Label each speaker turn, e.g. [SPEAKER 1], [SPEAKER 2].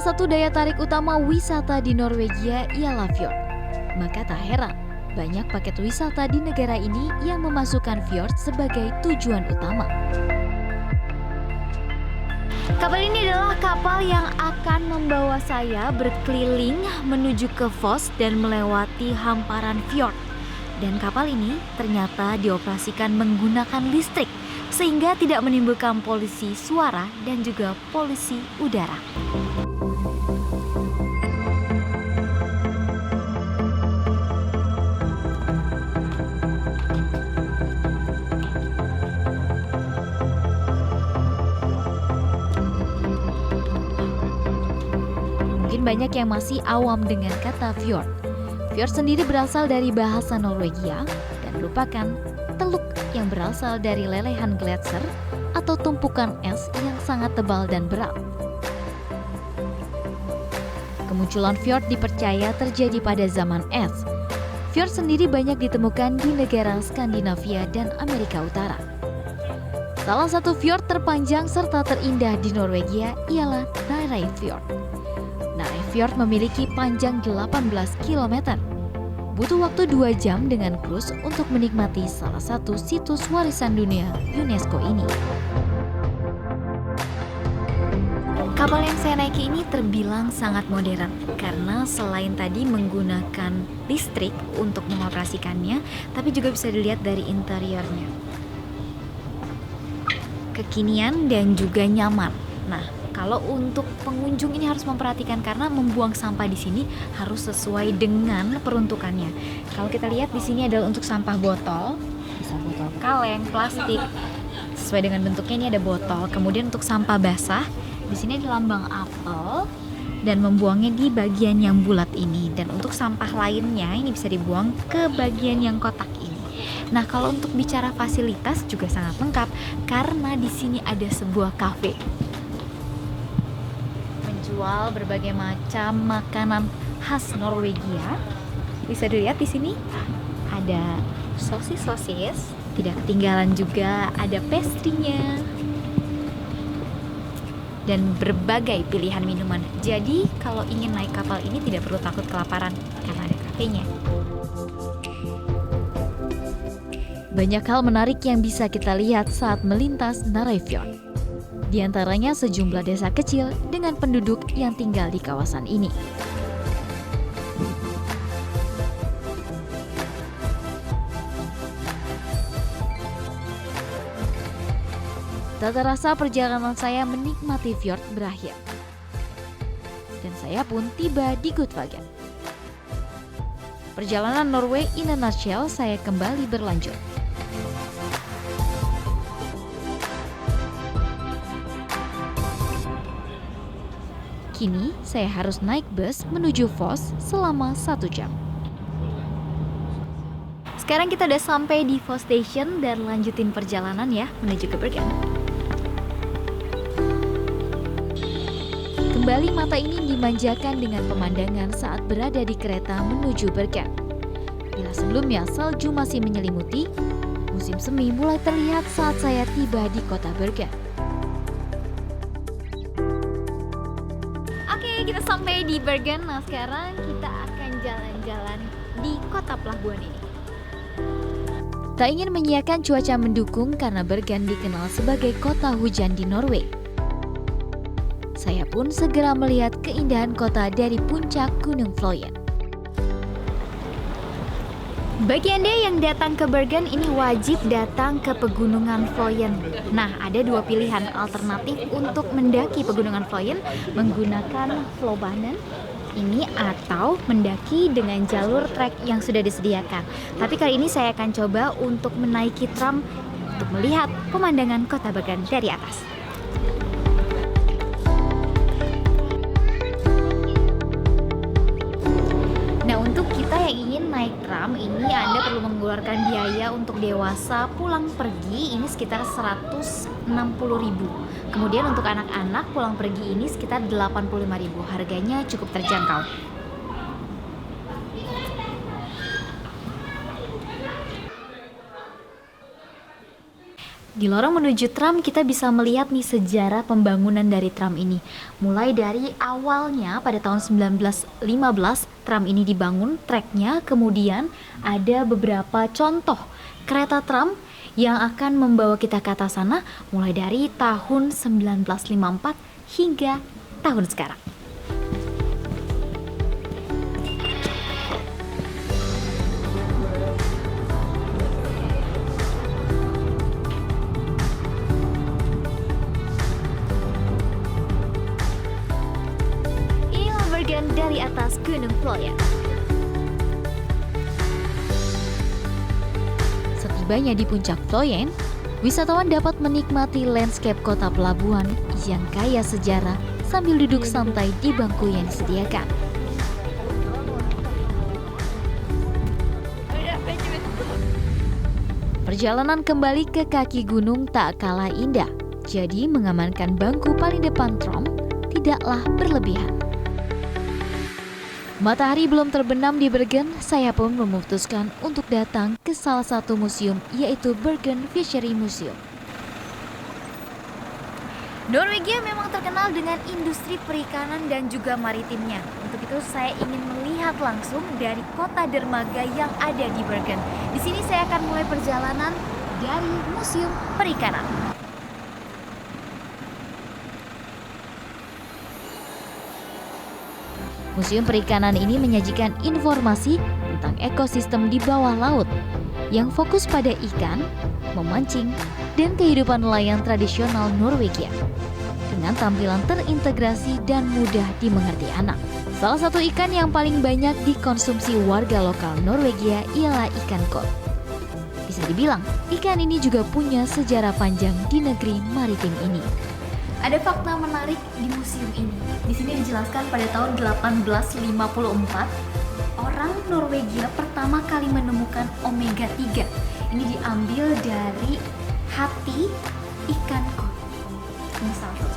[SPEAKER 1] satu daya tarik utama wisata di Norwegia ialah fjord. Maka tak heran, banyak paket wisata di negara ini yang memasukkan fjord sebagai tujuan utama. Kapal ini adalah kapal yang akan membawa saya berkeliling menuju ke Voss dan melewati hamparan fjord. Dan kapal ini ternyata dioperasikan menggunakan listrik, sehingga tidak menimbulkan polusi suara dan juga polusi udara. Mungkin banyak yang masih awam dengan kata fjord. Fjord sendiri berasal dari bahasa Norwegia dan merupakan teluk yang berasal dari lelehan gletser atau tumpukan es yang sangat tebal dan berat. Kemunculan fjord dipercaya terjadi pada zaman es. Fjord sendiri banyak ditemukan di negara Skandinavia dan Amerika Utara. Salah satu fjord terpanjang serta terindah di Norwegia ialah Nærøyfjord. Nærøyfjord memiliki panjang 18 km. Butuh waktu 2 jam dengan krus untuk menikmati salah satu situs warisan dunia UNESCO ini. Kapal yang saya naiki ini terbilang sangat modern karena selain tadi menggunakan listrik untuk mengoperasikannya, tapi juga bisa dilihat dari interiornya. Kekinian dan juga nyaman. Nah, kalau untuk pengunjung ini harus memperhatikan karena membuang sampah di sini harus sesuai dengan peruntukannya. Kalau kita lihat di sini adalah untuk sampah botol, bisa botol kaleng, plastik. Sesuai dengan bentuknya ini ada botol. Kemudian untuk sampah basah, di sini ada lambang apel dan membuangnya di bagian yang bulat ini. Dan untuk sampah lainnya ini bisa dibuang ke bagian yang kotak ini. Nah, kalau untuk bicara fasilitas juga sangat lengkap karena di sini ada sebuah kafe. Menjual berbagai macam makanan khas Norwegia. Bisa dilihat di sini ada sosis, tidak ketinggalan juga ada pastry-nya dan berbagai pilihan minuman. Jadi kalau ingin naik kapal ini tidak perlu takut kelaparan karena ada kafenya. Banyak hal menarik yang bisa kita lihat saat melintas Nærøyfjord. Di antaranya sejumlah desa kecil dengan penduduk yang tinggal di kawasan ini. Tak terasa perjalanan saya menikmati fjord berakhir. Dan saya pun tiba di Gudvangen. Perjalanan Norway in a nutshell saya kembali berlanjut. Kini saya harus naik bus menuju Voss selama 1 jam. Sekarang kita udah sampai di Voss Station dan lanjutin perjalanan ya menuju ke Bergen. Kembali mata ini dimanjakan dengan pemandangan saat berada di kereta menuju Bergen. Bila sebelumnya salju masih menyelimuti, musim semi mulai terlihat saat saya tiba di kota Bergen. Kita sampai di Bergen. Nah, sekarang kita akan jalan-jalan di kota pelabuhan ini. Tak ingin menyiapkan cuaca mendukung karena Bergen dikenal sebagai kota hujan di Norway. Saya pun segera melihat keindahan kota dari puncak Gunung Fløyen. Bagi Anda yang datang ke Bergen ini wajib datang ke Pegunungan Fløyen. Nah, ada 2 pilihan alternatif untuk mendaki Pegunungan Fløyen menggunakan Flobanen ini atau mendaki dengan jalur trek yang sudah disediakan. Tapi kali ini saya akan coba untuk menaiki tram untuk melihat pemandangan kota Bergen dari atas. Nah, untuk kita yang ingin naik tram ini Anda perlu mengeluarkan biaya untuk dewasa pulang pergi ini sekitar 160.000. Kemudian untuk anak-anak pulang pergi ini sekitar 85.000. Harganya cukup terjangkau. Di lorong menuju tram kita bisa melihat nih sejarah pembangunan dari tram ini. Mulai dari awalnya pada tahun 1915 tram ini dibangun, treknya, kemudian ada beberapa contoh kereta tram yang akan membawa kita ke atas sana mulai dari tahun 1954 hingga tahun sekarang. Dari atas Gunung Ployan. Setibanya di puncak Ployan, wisatawan dapat menikmati landscape kota pelabuhan yang kaya sejarah sambil duduk santai di bangku yang disediakan. Perjalanan kembali ke kaki gunung tak kalah indah, jadi mengamankan bangku paling depan tram tidaklah berlebihan. Matahari belum terbenam di Bergen, saya pun memutuskan untuk datang ke salah satu museum, yaitu Bergen Fishery Museum. Norwegia memang terkenal dengan industri perikanan dan juga maritimnya. Untuk itu saya ingin melihat langsung dari kota dermaga yang ada di Bergen. Di sini saya akan mulai perjalanan dari Museum Perikanan. Museum Perikanan ini menyajikan informasi tentang ekosistem di bawah laut yang fokus pada ikan, memancing, dan kehidupan nelayan tradisional Norwegia dengan tampilan terintegrasi dan mudah dimengerti anak. Salah satu ikan yang paling banyak dikonsumsi warga lokal Norwegia ialah ikan koi. Bisa dibilang, ikan ini juga punya sejarah panjang di negeri maritim ini. Ada fakta menarik di museum ini. Di sini dijelaskan pada tahun 1854, orang Norwegia pertama kali menemukan omega 3. Ini diambil dari hati ikan koi. Ini salah